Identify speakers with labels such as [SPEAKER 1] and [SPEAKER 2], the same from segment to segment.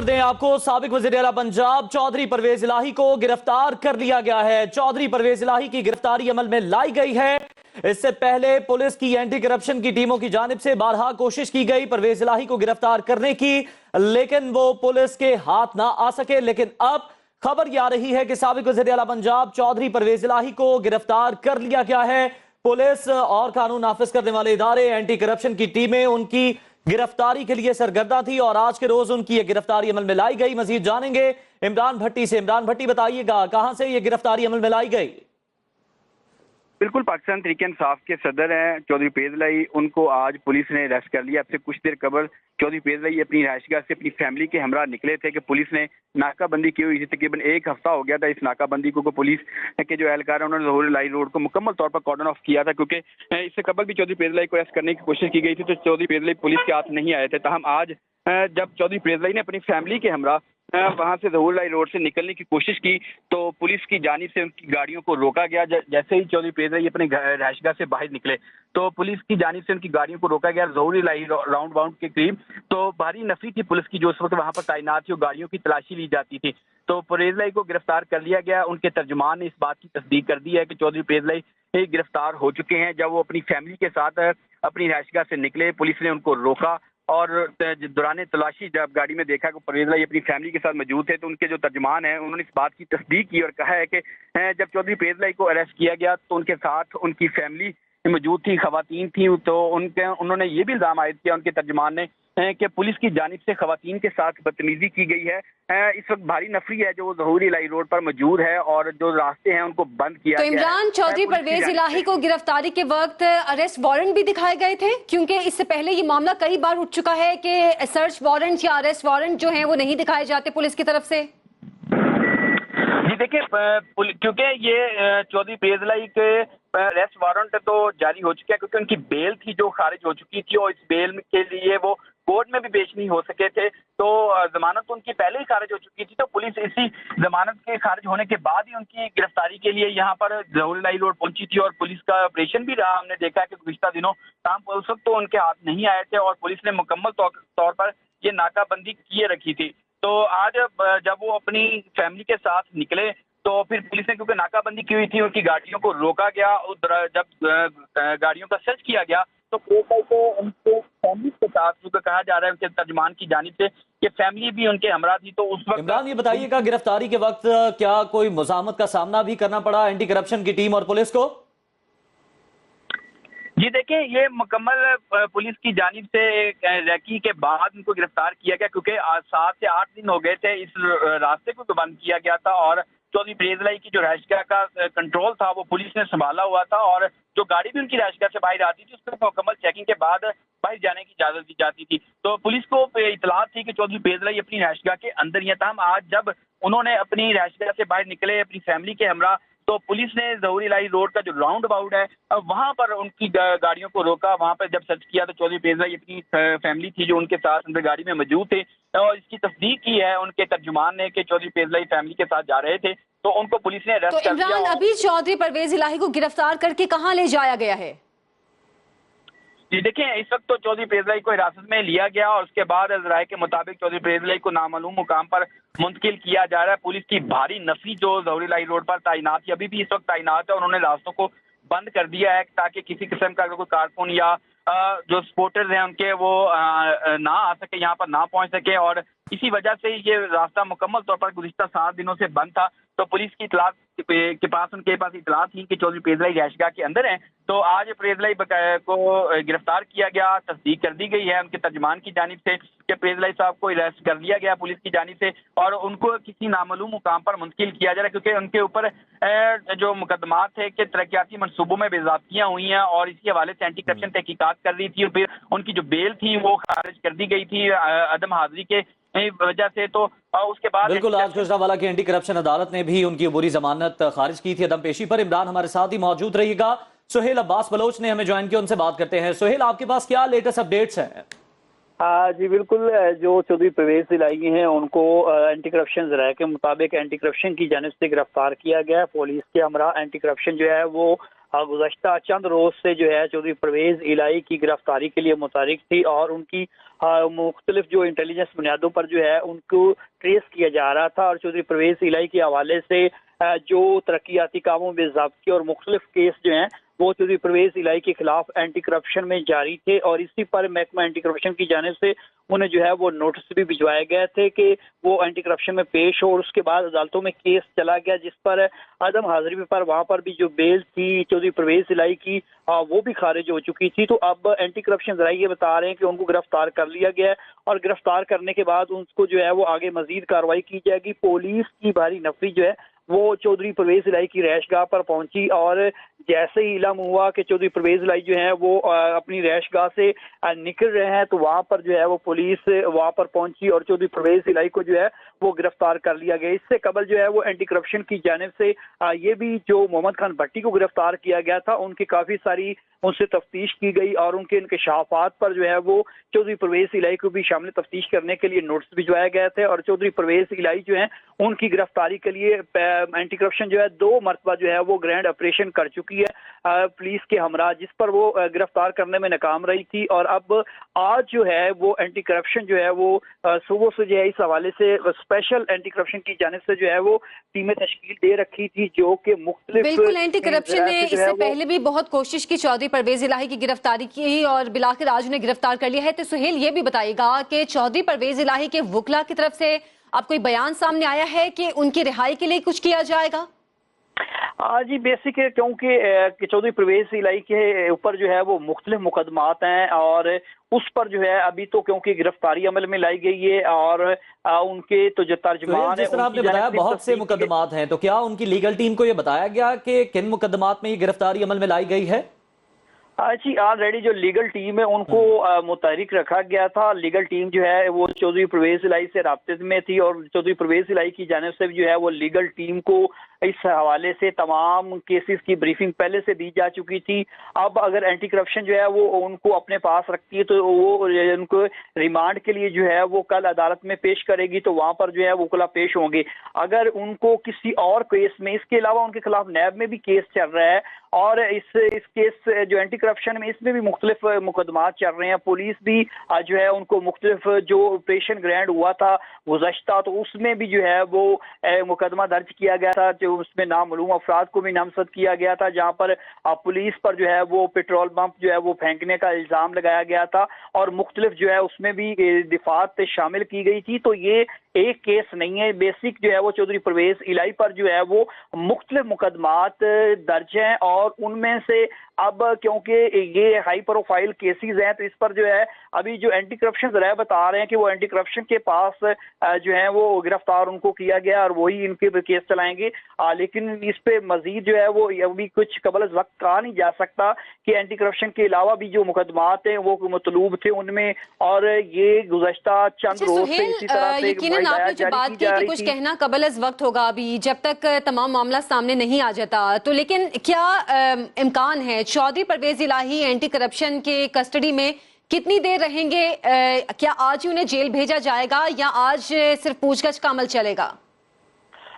[SPEAKER 1] दें आपको, साबिक वज़ीर आला पंजाब चौधरी परवेज इलाही को गिरफ्तार कर लिया गया है। चौधरी परवेज इलाही की गिरफ्तारी अमल में लाई गई है। इससे पहले पुलिस की एंटी करप्शन की टीमों की जानिब से बारहा कोशिश की गई परवेज इलाही को गिरफ्तार करने की, लेकिन वो पुलिस के हाथ ना आ सके। लेकिन अब खबर यह आ रही है कि साबिक वज़ीर आला पंजाब चौधरी परवेज इलाही को गिरफ्तार कर लिया गया है। पुलिस और कानून नाफिज करने वाले इदारे, एंटी करप्शन की टीमें उनकी गिरफ्तारी के लिए सरगर्दा थी और आज के रोज उनकी ये गिरफ्तारी अमल में लाई गई। मजीद जानेंगे इमरान भट्टी से। इमरान भट्टी, बताइएगा कहां से ये गिरफ्तारी अमल में लाई गई?
[SPEAKER 2] बिल्कुल, पाकिस्तान तहरीक इंसाफ के सदर हैं चौधरी परवेज इलाही, उनको आज पुलिस ने अरेस्ट कर लिया। अब से कुछ देर कबल चौधरी परवेज इलाही अपनी रिहायशगाह से अपनी फैमिली के हमरा निकले थे कि पुलिस ने नाकाबंदी की हुई थी। तकरीबन एक हफ्ता हो गया था इस नाकाबंदी को पुलिस के जो एहलकार है उन्होंने ज़हूर इलाही रोड को मुकम्मल तौर पर कॉर्डन ऑफ किया था, क्योंकि इससे कबल भी चौधरी परवेज इलाही को अरेस्ट करने की कोशिश की गई थी, तो चौधरी परवेज इलाही पुलिस के हाथ नहीं आए थे। तहम आज जब चौधरी परवेज इलाही ने अपनी फैमिली के हमरा वहां से ज़हूर इलाही रोड से निकलने की कोशिश की तो पुलिस की जानिब से उनकी गाड़ियों को रोका गया। जैसे ही चौधरी परवेज इलाही अपने रिहायशगाह से बाहर निकले तो पुलिस की जानिब से उनकी गाड़ियों को रोका गया ज़हूर इलाही राउंड बाउंड के करीब। तो भारी नफरी थी पुलिस की जो उस वक्त वहां पर तैनात थी, गाड़ियों की तलाशी ली जाती थी। तो परवेज इलाही को गिरफ्तार कर लिया गया। उनके तर्जुमान ने इस बात की तस्दीक कर दी है कि चौधरी परवेज इलाही गिरफ्तार हो चुके हैं। जब वो अपनी फैमिली के साथ अपनी रिहायशगाह से निकले, पुलिस ने उनको रोका और दौरान तलाशी जब गाड़ी में देखा कि परवेज इलाही अपनी फैमिली के साथ मौजूद थे, तो उनके जो तर्जुमान हैं उन्होंने इस बात की तस्दीक की और कहा है कि जब चौधरी परवेज इलाही को अरेस्ट किया गया तो उनके साथ उनकी फैमिली मौजूद थी, खवातीन थी। तो उन्होंने ये भी इल्जाम आयद किया उनके तर्जुमान ने कि पुलिस की जानिब से खवातीन के साथ बदतमीजी की गई है। इस वक्त भारी नफरी है जो ज़हूर इलाही रोड पर मौजूद है और जो रास्ते हैं उनको बंद किया गया है।
[SPEAKER 3] तो इमरान, चौधरी परवेज इलाही को गिरफ्तारी के वक्त अरेस्ट वारंट भी दिखाए गए थे, क्योंकि इससे पहले ये मामला कई बार उठ चुका है कि सर्च वारंट या अरेस्ट वारंट जो है वो नहीं दिखाए जाते पुलिस की तरफ से।
[SPEAKER 2] जी देखिए, क्योंकि ये चौधरी परवेज इलाही के अरेस्ट वारंट तो जारी हो चुका है, क्योंकि उनकी बेल थी जो खारिज हो चुकी थी और इस बेल के लिए वो कोर्ट में भी पेश नहीं हो सके थे। तो जमानत तो उनकी पहले ही खारिज हो चुकी थी। तो पुलिस इसी जमानत के खारिज होने के बाद ही उनकी गिरफ्तारी के लिए यहाँ पर ज़हूर इलाही रोड पहुंची थी और पुलिस का ऑपरेशन भी रहा। हमने देखा कि गुज़िश्ता दिनों काम उस वक्त तो उनके हाथ नहीं आए थे और पुलिस ने मुकम्मल तौर पर ये नाकाबंदी किए रखी थी। तो आज जब वो अपनी फैमिली के साथ निकले तो फिर पुलिस ने, क्योंकि नाकाबंदी की हुई थी, उनकी गाड़ियों को रोका गया। जब गाड़ियों का सर्च किया गया तो पुलिस को उनके फैमिली के साथ, जो कहा जा रहा है उनके तर्जुमान की जानिब से कि फैमिली भी उनके हमरा थी। तो उस वक्त
[SPEAKER 1] इमरान, ये बताइएगा गिरफ्तारी के वक्त क्या कोई मुज़ाहमत का सामना भी करना पड़ा एंटी करप्शन की टीम और पुलिस को?
[SPEAKER 2] जी देखें, ये मुकम्मल पुलिस की जानिब से रैकी के बाद उनको गिरफ्तार किया गया, क्योंकि 7 से 8 दिन हो गए थे इस रास्ते को बंद किया गया था और चौधरी परवेज इलाही की जो रिहायशगाह का कंट्रोल था वो पुलिस ने संभाला हुआ था और जो गाड़ी भी उनकी रिहायशगाह से बाहर आती थी उस पर मुकम्मल चेकिंग के बाद बाहर जाने की इजाजत दी जाती थी। तो पुलिस को इतला थी कि चौधरी परवेज इलाही अपनी रिहायशगाह के अंदर ही था। आज जब उन्होंने अपनी रिहायशगाह से बाहर निकले अपनी फैमिली के हमरा, तो पुलिस ने ज़हूर इलाही रोड का जो राउंड अबाउट है वहां पर उनकी गाड़ियों को रोका। वहां पर जब सर्च किया तो चौधरी परवेज इलाही अपनी फैमिली थी जो उनके साथ अंदर गाड़ी में मौजूद थे और इसकी तस्दीक की है उनके तर्जुमान ने कि चौधरी परवेज इलाही फैमिली के साथ जा रहे थे, तो उनको पुलिस ने अरेस्ट कर लिया।
[SPEAKER 3] इमरान, अभी चौधरी परवेज इलाही को गिरफ्तार करके कहां ले जाया गया है?
[SPEAKER 2] जी देखें, इस वक्त तो चौधरी परवेज इलाही को हिरासत में लिया गया और उसके बाद राय के मुताबिक चौधरी परवेज इलाही को नामालूम मुकाम पर मुंतकिल किया जा रहा है। पुलिस की भारी नफरी जो ज़हूर इलाही रोड पर तैनात थी अभी भी इस वक्त तैनात है। उन्होंने रास्तों को बंद कर दिया है ताकि किसी किस्म का कोई कारकुन या जो सपोर्टर्स हैं उनके वो ना आ सके, यहाँ पर ना पहुंच सके और इसी वजह से ये रास्ता मुकम्मल तौर पर गुज़िश्ता 7 दिनों से बंद था। तो पुलिस की इतला के पास उनके पास इतला थी कि चौधरी परवेज इलाही रिहायशगाह के अंदर हैं। तो आज परवेज इलाही को गिरफ्तार किया गया, तस्दीक कर दी गई है उनके तर्जुमान की जानिब से कि परवेज इलाही साहब को अरेस्ट कर लिया गया पुलिस की जानिब से और उनको किसी नामालूम मुकाम पर मुंतकिल किया जा रहा है, क्योंकि उनके ऊपर जो मुकदमात थे कि तरक्याती मनसूबों में बेज़ाब्तियां हुई हैं और इसी हवाले से एंटी करप्शन तहकीकात कर रही थी और फिर उनकी जो बेल थी वो खारिज कर दी गई थी अदम हाजिरी के वजह से। तो उसके बाद
[SPEAKER 1] बिल्कुल, आज गुजरांवाला की एंटी करप्शन अदालत ने भी उनकी अबूरी जमानत खारिज की थी अदम पेशी पर। इमरान हमारे साथ ही मौजूद रहिएगा। सुहेल अब्बास बलोच ने हमें ज्वाइन किया, उनसे बात करते हैं। सुहेल, आपके पास क्या लेटेस्ट अपडेट्स हैं?
[SPEAKER 4] जी बिल्कुल, जो चौधरी परवेज इलाही हैं उनको एंटी करप्शन ज़राए के मुताबिक एंटी करप्शन की जानिब से गिरफ्तार किया गया है। पुलिस के हमरा एंटी करप्शन जो है वो गुज़श्ता चंद रोज से जो है चौधरी परवेज इलाही की गिरफ्तारी के लिए मुतहरिक थी और उनकी मुख्तलिफ जो इंटेलिजेंस बुनियादों पर जो है उनको ट्रेस किया जा रहा था। और चौधरी परवेज इलाही के हवाले से जो तरक्याती कामों में ज़ब्ती और मुख्तलिफ केस जो हैं वो चौधरी परवेज इलाही के खिलाफ एंटी करप्शन में जारी थे और इसी पर महकमा एंटी करप्शन की जानिब से उन्हें जो है वो नोटिस भी भिजवाए गए थे कि वो एंटी करप्शन में पेश हो। और उसके बाद अदालतों में केस चला गया जिस पर अदम हाजिरी पर वहां पर भी जो बेल थी चौधरी परवेज इलाही की वो भी खारिज हो चुकी थी। तो अब एंटी करप्शन जराये ये बता रहे हैं कि उनको गिरफ्तार कर लिया गया है और गिरफ्तार करने के बाद उनको जो है वो आगे मजीद कार्रवाई की जाएगी। पुलिस की भारी नफरी जो है वो चौधरी परवेज इलाही की रैशगाह पर पहुंची और जैसे ही इल्म हुआ कि चौधरी परवेज इलाही जो है वो अपनी रैशगाह से निकल रहे हैं तो वहां पर जो है वो पुलिस वहां पर पहुंची और चौधरी परवेज इलाही को जो है वो गिरफ्तार कर लिया गया। इससे कबल जो है वो एंटी करप्शन की जानिब से ये भी जो मोहम्मद खान भट्टी को गिरफ्तार किया गया था उनकी काफी सारी उनसे तफ्तीश की गई और उनके इंकशाफात पर जो है वो चौधरी परवेज इलाही को भी शामिल तफ्तीश करने के लिए नोटिस भिजवाए गए थे। और चौधरी परवेज इलाही जो है उनकी गिरफ्तारी के लिए एंटी करप्शन जो है 2 मरतबा जो है वो ग्रैंड ऑपरेशन कर चुकी है पुलिस के हमरा, जिस पर वो गिरफ्तार करने में नाकाम रही थी। और अब आज जो है वो एंटी करप्शन जो है वो सुबह से जो है इस हवाले से स्पेशल एंटी करप्शन की जानिब से जो है वो टीमें तश्कील दे रखी थी जो कि मुख्तलिफ
[SPEAKER 3] बिल्कुल एंटी करप्शन ने इससे पहले भी बहुत कोशिश की चौधरी परवेज इलाही की गिरफ्तारी की और बिलाखिर आज उन्हें गिरफ्तार कर लिया है। तो सुहेल ये भी बताइएगा कि चौधरी परवेज इलाही के वकला की तरफ से अब कोई बयान सामने आया है कि उनकी रिहाई के लिए कुछ किया जाएगा?
[SPEAKER 4] जी बेसिक है क्योंकि चौधरी परवेज इलाही के ऊपर जो है वो मुख्तलिफ मुकदमात हैं और उस पर जो है अभी तो क्योंकि गिरफ्तारी अमल में लाई गई है और उनके तो जो तर्जमान
[SPEAKER 1] जिस तरह आपने बताया बहुत से मुकदमात हैं, तो क्या उनकी लीगल टीम को ये बताया गया कि किन मुकदमात में ये गिरफ्तारी अमल में लाई गई है?
[SPEAKER 4] जी ऑलरेडी जो लीगल टीम है उनको मुतहरिक रखा गया था। लीगल टीम जो है वो चौधरी परवेज इलाही से राब्ते में थी और चौधरी परवेज इलाही की जानिब से जो है वो लीगल टीम को इस हवाले से तमाम केसेस की ब्रीफिंग पहले से दी जा चुकी थी। अब अगर एंटी करप्शन जो है वो उनको अपने पास रखती है तो वो उनको रिमांड के लिए जो है वो कल अदालत में पेश करेगी तो वहां पर जो है वकला पेश होंगे। अगर उनको किसी और केस में, इसके अलावा उनके खिलाफ नैब में भी केस चल रहा है और इस केस जो एंटी करप्शन में इसमें भी मुख्तलिफ मुकदमात चल रहे हैं। पुलिस भी जो है उनको मुख्तलिफ जो ऑपरेशन ग्रैंड हुआ था गुज़श्ता तो उसमें भी जो है वो मुकदमा दर्ज किया गया था, जो उसमें नामालूम अफराद को भी नामजद किया गया था जहां पर पुलिस पर जो है वो पेट्रोल पंप जो है वो फेंकने का इल्जाम लगाया गया था और मुख्तलिफ जो है उसमें भी दिफात शामिल की गई थी। तो ये एक केस नहीं है, बेसिक जो है वो चौधरी परवेज इलाही पर जो है वो मुख्तलिफ मुकदमात दर्ज हैं और उनमें से अब क्योंकि ये हाई प्रोफाइल केसेस हैं तो इस पर जो है अभी जो एंटी करप्शन जराये बता रहे हैं कि वो एंटी करप्शन के पास जो है वो गिरफ्तार उनको किया गया और वही इनके केस चलाएंगे। लेकिन इस पे मजीद जो है वो अभी कुछ कबल वक्त कहा नहीं जा सकता कि एंटी करप्शन के अलावा भी जो मुकदमात हैं वो मतलूब थे उनमें और ये गुज़श्ता चंद रोज से इसी तरह से
[SPEAKER 3] यकीनन आपने जो बात की कि कुछ कहना कबल वक्त होगा अभी जब तक तमाम मामला सामने नहीं आ जाता, तो लेकिन क्या इम्कान है चौधरी परवेज इलाही एंटी करप्शन के कस्टडी में कितनी देर रहेंगे? क्या आज ही उन्हें जेल भेजा जाएगा या आज सिर्फ पूछगछ का अमल चलेगा?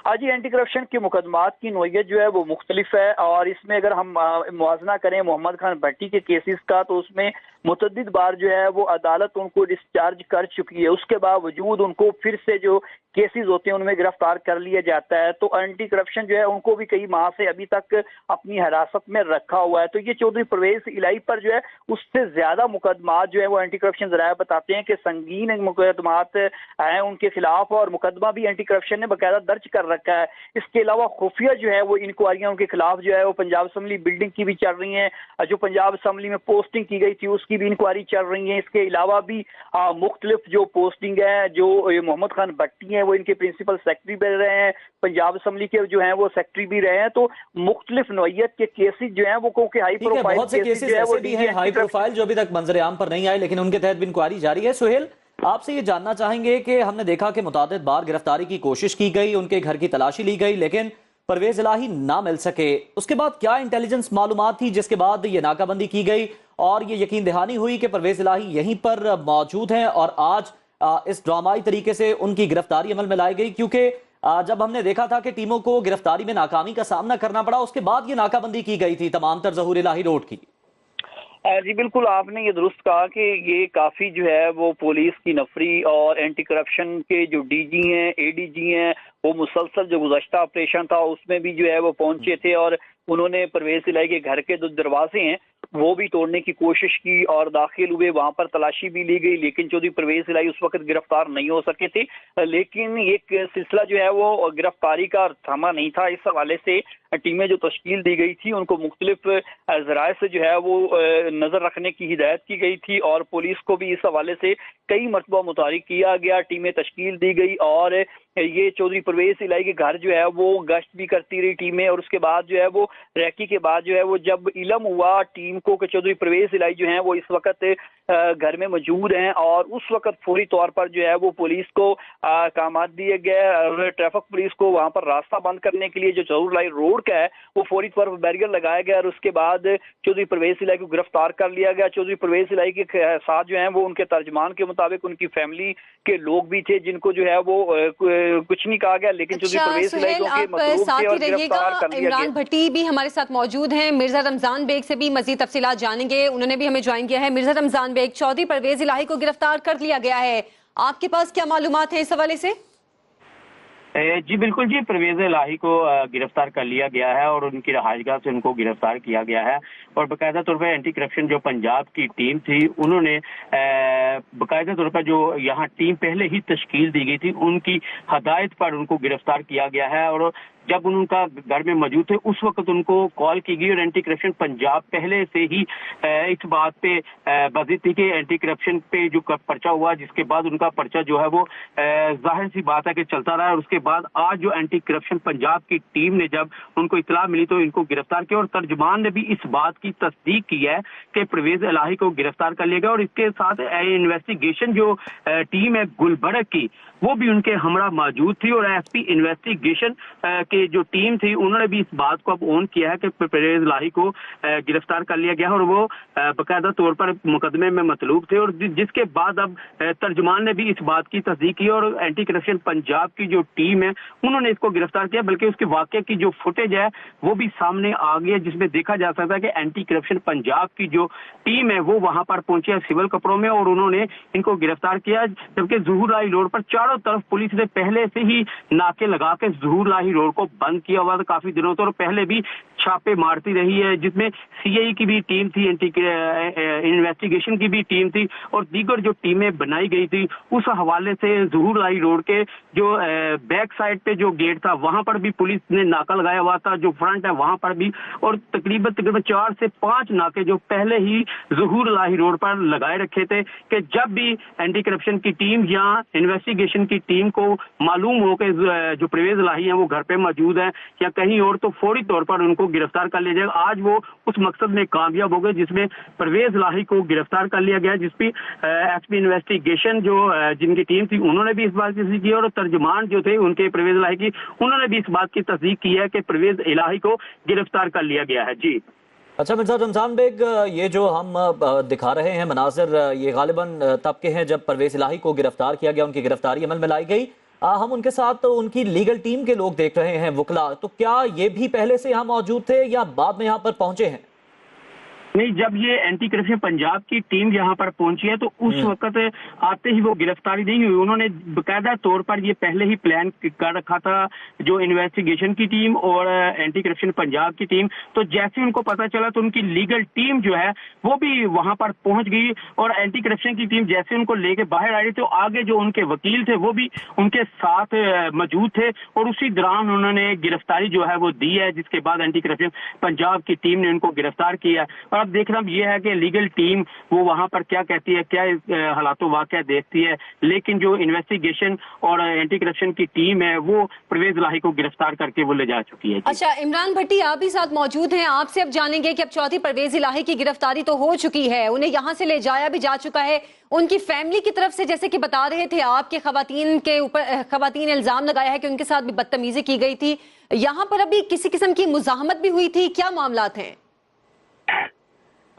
[SPEAKER 4] आज एंटी करप्शन के मुकदमात की नोयत जो है वो मुख्तलिफ है और इसमें अगर हम मुआवजना करें मोहम्मद खान भट्टी के केसेस का तो उसमें मुतअद्दिद बार जो है वो अदालत उनको डिस्चार्ज कर चुकी है, उसके बावजूद उनको फिर से जो केसेस होते हैं उनमें गिरफ्तार कर लिया जाता है। तो एंटी करप्शन जो है उनको भी कई माह से अभी तक अपनी हिरासत में रखा हुआ है। तो ये चौधरी परवेज इलाही पर जो है उससे ज्यादा मुकदमात जो है वो एंटी करप्शन जराये बताते हैं कि संगीन मुकदमात हैं उनके खिलाफ और मुकदमा भी एंटी करप्शन ने बाकायदा दर्ज कर रखा है। इसके अलावा खुफिया जो है वो इंक्वायरियां उनके खिलाफ जो है वो पंजाब असम्बली बिल्डिंग की भी चल रही हैं, जो पंजाब असम्बली में पोस्टिंग की गई थी उसकी भी इंक्वायरी चल रही है। इसके अलावा भी मुख्तलिफ जो पोस्टिंग है, जो मोहम्मद खान भट्टी हैं वो इनके प्रिंसिपल सेक्रेटरी भी रहे हैं, पंजाब असम्बली के जो हैं वो सेक्रेटरी भी रहे हैं। तो मुख्तलिफ नौइयत के केसेस जो हैं वो क्योंकि हाई प्रोफाइल
[SPEAKER 1] बहुत से केसेस ऐसे भी हैं हाई प्रोफाइल जो अभी तक मंजर आम पर नहीं आए लेकिन उनके तहत भी इंक्वायरी जारी है। सुहेल, आपसे ये जानना चाहेंगे कि हमने देखा कि मुतादिद बार गिरफ्तारी की कोशिश की गई, उनके घर की तलाशी ली गई लेकिन परवेज इलाही ना मिल सके, उसके बाद क्या इंटेलिजेंस मालूमात थी जिसके बाद ये नाकाबंदी की गई और ये यकीन दहानी हुई कि परवेज इलाही यहीं पर मौजूद हैं और आज इस ड्रामाई तरीके से उनकी गिरफ्तारी अमल में लाई गई? क्योंकि जब हमने देखा था कि टीमों को गिरफ्तारी में नाकामी का सामना करना पड़ा, उसके बाद ये नाकाबंदी की गई थी तमाम तर ज़हूर इलाही रोड की।
[SPEAKER 4] जी बिल्कुल, आपने ये दुरुस्त कहा कि ये काफ़ी जो है वो पुलिस की नफरी और एंटी करप्शन के जो डीजी हैं, एडीजी हैं, वो मुसलसल जो गुज़श्ता ऑपरेशन था उसमें भी जो है वो पहुंचे थे और उन्होंने परवेज़ इलाही के घर के जो दरवाजे हैं वो भी तोड़ने की कोशिश की और दाखिल हुए, वहां पर तलाशी भी ली गई, लेकिन चौधरी परवेज़ इलाही उस वक्त गिरफ्तार नहीं हो सके थे। लेकिन एक सिलसिला जो है वो गिरफ्तारी का थमा नहीं था। इस हवाले से टीमें जो तश्कील दी गई थी उनको मुख्तलिफ ज़राए से जो है वो नज़र रखने की हिदायत की गई थी और पुलिस को भी इस हवाले से कई मरतबा मुतारिक किया गया, टीमें तश्कील दी गई और ये चौधरी परवेज़ इलाही के घर जो है वो गश्त भी करती रही टीमें। और उसके बाद जो है वो रैकी के बाद जो है वो जब इलम हुआ टीम को कि चौधरी परवेज़ इलाही जो है वो इस वक्त घर में मौजूद हैं और उस वक्त फौरी तौर पर जो है वो पुलिस को कामात दिए गए और ट्रैफिक पुलिस को वहां पर रास्ता बंद करने के लिए जो ज़हूर इलाही रोड का है वो फौरी तौर पर बैरियर लगाया गया और उसके बाद चौधरी परवेज़ इलाही को गिरफ्तार कर लिया गया। चौधरी परवेज़ इलाही के साथ जो है वो उनके तर्जमान के मुताबिक उनकी फैमिली के लोग भी थे जिनको जो है वो कुछ नहीं कहा गया, लेकिन चौधरी परवेज़ इलाही को मतलूब थे और गिरफ्तार कर लिया गया।
[SPEAKER 3] इमरान भट्टी भी हमारे साथ मौजूद हैं, मिर्जा रमजान बेग से भी मजीद तफसीलात जानेंगे, उन्होंने भी हमें ज्वाइन किया है। मिर्जा रमजान बेग, चौधरी परवेज़ इलाही को गिरफ्तार कर लिया गया है, आपके पास क्या मालूमात है इस हवाले से?
[SPEAKER 5] जी बिल्कुल जी, परवेज़ इलाही को गिरफ्तार कर लिया गया है और उनकी रहायशगाह से उनको गिरफ्तार किया गया है और बाकायदा तौर पर एंटी करप्शन जो पंजाब की टीम थी उन्होंने बाकायदा तौर पर जो यहाँ टीम पहले ही तश्कील दी गई थी उनकी हदायत पर उनको गिरफ्तार किया गया है और जब उनका घर में मौजूद थे उस वक्त उनको कॉल की गई और एंटी करप्शन पंजाब पहले से ही इस बात पे बजी थी कि एंटी करप्शन पे जो पर्चा हुआ जिसके बाद उनका पर्चा जो है वो जाहिर सी बात है कि चलता रहा और उसके बाद आज जो एंटी करप्शन पंजाब की टीम ने जब उनको इतला मिली तो इनको गिरफ्तार किया और तर्जमान ने भी इस बात की तस्दीक की है कि परवेज़ इलाही को गिरफ्तार कर लिया गया और इसके साथ इन्वेस्टिगेशन जो टीम है गुलबर्ग की वो भी उनके हमरा मौजूद थी और एसपी इन्वेस्टिगेशन के जो टीम थी उन्होंने भी इस बात को अब ऑन किया है कि परवेज़ इलाही को गिरफ्तार कर लिया गया और वो बाकायदा तौर पर मुकदमे में मतलूब थे और जिसके बाद अब तर्जुमान ने भी इस बात की तस्दीक की और एंटी करप्शन पंजाब की जो टीम है उन्होंने इसको गिरफ्तार किया, बल्कि उसके वाक़े की जो फुटेज है वो भी सामने आ गई है जिसमें देखा जा सकता है कि एंटी करप्शन पंजाब की जो टीम है वो वहां पर पहुंची है सिविल कपड़ों में और उन्होंने इनको गिरफ्तार किया, जबकि ज़हूर इलाही रोड पर चारों तरफ पुलिस ने पहले से ही नाके लगा के ज़हूर इलाही रोड को बंद किया हुआ था काफी दिनों से और पहले भी छापे मारती रही है जिसमें सीआई की भी टीम थी, इन्वेस्टिगेशन की भी टीम थी और दीगर जो टीमें बनाई गई थी उस हवाले से ज़हूर इलाही रोड के जो बैक साइड पे जो गेट था वहां पर भी पुलिस ने नाका लगाया हुआ था, जो फ्रंट है वहां पर भी और तकरीबन 4 से 5 नाके जो पहले ही ज़हूर इलाही रोड पर लगाए रखे थे कि जब भी एंटी करप्शन की टीम या इन्वेस्टिगेशन की टीम को मालूम हो कि जो परवेज़ इलाही है वो घर पे मौजूद है या कहीं और तो फौरी तौर पर उनको गिरफ्तार कर लिया जाएगा। आज वो उस मकसद में कामयाब हो गए जिसमें परवेज़ इलाही को गिरफ्तार कर लिया गया, जिसपे एसपी इन्वेस्टिगेशन जो जिनकी टीम थी उन्होंने भी इस बात की तस्दीक की और तर्जुमान जो थे उनके परवेज़ इलाही की उन्होंने भी इस बात की तस्दीक की है कि परवेज़ इलाही को गिरफ्तार कर लिया गया है। जी
[SPEAKER 1] अच्छा मिर्जा रमजान बेग, ये जो हम दिखा रहे हैं मनाजर ये गालिबन तब के हैं जब परवेज़ इलाही को गिरफ्तार किया गया, उनकी गिरफ्तारी अमल में लाई गई। हम उनके साथ तो उनकी लीगल टीम के लोग देख रहे हैं, वकला, तो क्या ये भी पहले से यहाँ मौजूद थे या बाद में यहाँ पर पहुंचे हैं?
[SPEAKER 5] नहीं, जब ये एंटी करप्शन पंजाब की टीम यहाँ पर पहुंची है तो उस वक्त आते ही वो गिरफ्तारी नहीं हुई, उन्होंने बाकायदा तौर पर ये पहले ही प्लान कर रखा था जो इन्वेस्टिगेशन की टीम और एंटी करप्शन पंजाब की टीम। तो जैसे उनको पता चला तो उनकी लीगल टीम जो है वो भी वहां पर पहुंच गई और एंटी करप्शन की टीम जैसे उनको लेके बाहर आ रही तो आगे जो उनके वकील थे वो भी उनके साथ मौजूद थे और उसी दौरान उन्होंने गिरफ्तारी जो है वो दी है, जिसके बाद एंटी करप्शन पंजाब की टीम ने उनको गिरफ्तार किया। और अब देखना यह है कि लीगल टीम वो वहां पर क्या कहती है, क्या हालातों वाकया देखती है, लेकिन जो इन्वेस्टिगेशन और एंटी करप्शन की टीम है वो परवेज़ इलाही को गिरफ्तार करके वो ले जा चुकी है।
[SPEAKER 3] अच्छा इमरान भट्टी, आप भी साथ मौजूद हैं, आपसे अब जानेंगे कि अब चौथी परवेज़ इलाही की गिरफ्तारी तो हो चुकी है, उन्हें यहाँ से ले जाया भी जा चुका है, उनकी फैमिली की तरफ से जैसे कि बता रहे थे आपके खवातीन के ऊपर खवातीन इल्जाम लगाया है कि उनके साथ भी बदतमीजी की गई थी, यहाँ पर अभी किसी किस्म की मुजाहमत भी हुई थी, क्या मामलात हैं?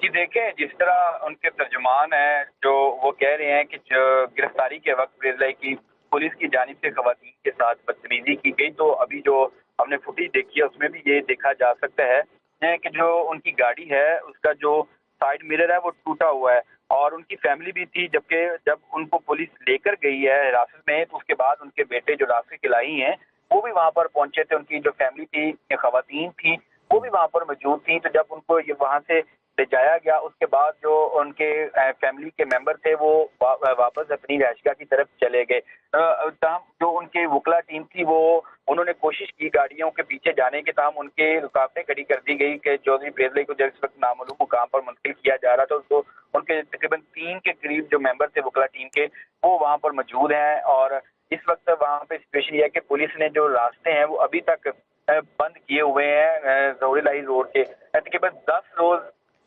[SPEAKER 2] जी देखें, जिस तरह उनके तर्जुमान हैं जो वो कह रहे हैं कि गिरफ्तारी के वक्त परवेज़ इलाही की पुलिस की जानिब से खवातीन के साथ बदतमीजी की गई। तो अभी जो हमने फुटेज देखी है उसमें भी ये देखा जा सकता है कि जो उनकी गाड़ी है उसका जो साइड मिरर है वो टूटा हुआ है और उनकी फैमिली भी थी, जबकि जब उनको पुलिस लेकर गई है हिरासत में तो उसके बाद उनके बेटे जो राशिद इलाही हैं वो भी वहां पर पहुंचे थे। उनकी जो फैमिली थी, खवातीन थी, वो भी वहां पर मौजूद थी। तो जब उनको ये वहां से ले जाया गया उसके बाद जो उनके फैमिली के मेंबर थे वो वापस अपनी रहायशगाह की तरफ चले गए। जो उनके वकला टीम थी वो उन्होंने कोशिश की गाड़ियों के पीछे जाने के, ताहम उनके रुकावटें खड़ी कर दी गई कि चौधरी परवेज इलाही को जिस वक्त नामालूम मुकाम पर मुंतकिल किया जा रहा था उसको उनके तकरीबन 3 के करीब जो मेंबर थे वकला टीम के वो वहां पर मौजूद हैं। और इस वक्त वहां पे सिचुएशन ये है कि पुलिस ने जो रास्ते हैं वो अभी तक बंद किए हुए हैं ज़ोहर इलाही रोड के। तकरीबन 10 रोज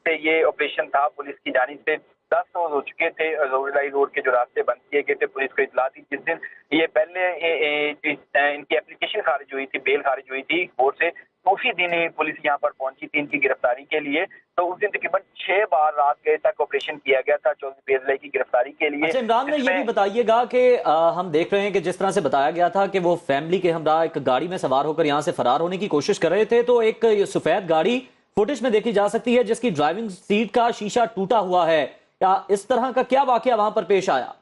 [SPEAKER 2] से ये ऑपरेशन था पुलिस की जानिब से। 10 रोज हो चुके थे ज़ोहर इलाही रोड के जो रास्ते बंद किए गए थे। पुलिस को इत्तला थी जिस दिन ये पहले इनकी एप्लीकेशन खारिज हुई थी, बेल खारिज हुई थी कोर्ट से, तो उसी दिन ही पुलिस यहाँ पर पहुंची थी इनकी गिरफ्तारी के लिए। तो उस दिन तकरीबन 6 बार रात गए तक ऑपरेशन किया गया था चौधरी परवेज इलाही की गिरफ्तारी के लिए।
[SPEAKER 1] अच्छा इमरान ने ये भी बताइएगा कि हम देख रहे हैं कि जिस तरह से बताया गया था कि वो फैमिली के हमरा एक गाड़ी में सवार होकर यहाँ से फरार होने की कोशिश कर रहे थे, तो एक सफेद गाड़ी फुटेज में देखी जा सकती है जिसकी ड्राइविंग सीट का शीशा टूटा हुआ है। या इस तरह का क्या वाकया वहां पर पेश आया?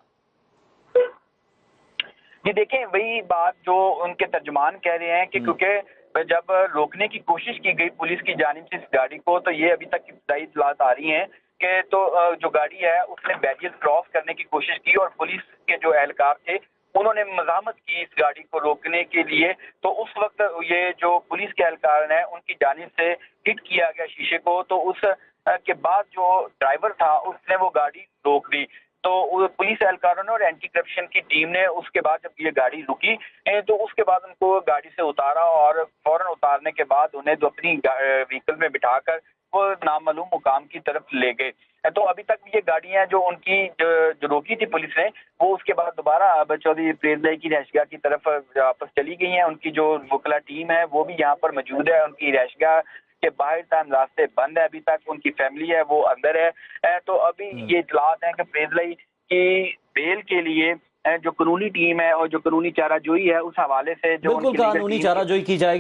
[SPEAKER 2] ये देखें वही बात जो उनके तर्जुमान कह रहे हैं कि क्योंकि जब रोकने की कोशिश की गई पुलिस की जानिब से इस गाड़ी को, तो ये अभी तक इब्तदाई इत्तलात आ रही हैं कि तो जो गाड़ी है उसने बैरियर क्रॉस करने की कोशिश की और पुलिस के जो एहलकार थे उन्होंने मज़ामत की इस गाड़ी को रोकने के लिए। तो उस वक्त ये जो पुलिस के एहलकार हैं उनकी जानिब से हिट किया गया शीशे को। तो उस के बाद जो ड्राइवर था उसने वो गाड़ी रोक दी। तो पुलिस एहलकारों ने और एंटी करप्शन की टीम ने उसके बाद जब ये गाड़ी रुकी तो उसके बाद उनको गाड़ी से उतारा और फौरन उतारने के बाद उन्हें जो अपनी व्हीकल में बिठाकर वो नामालूम मुकाम की तरफ ले गए। तो अभी तक ये गाड़ियां जो उनकी जो रोकी थी पुलिस ने वो उसके बाद दोबारा अब चौधरी परवेज इलाही की रहायशगाह की तरफ वापस चली गई हैं। उनकी जो वकला टीम है वो भी यहाँ पर मौजूद है। उनकी रहायशगाह के बाहर तमाम रास्ते बंद है, अभी तक उनकी फैमिली है वो अंदर है। तो अभी ये इत्तलात हैं कि परवेज इलाही की बेल के लिए जो कानूनी टीम है और जो कानूनी चाराजोई है उस हवाले से जो
[SPEAKER 1] बिल्कुल कानूनी चाराजोई की जाएगी।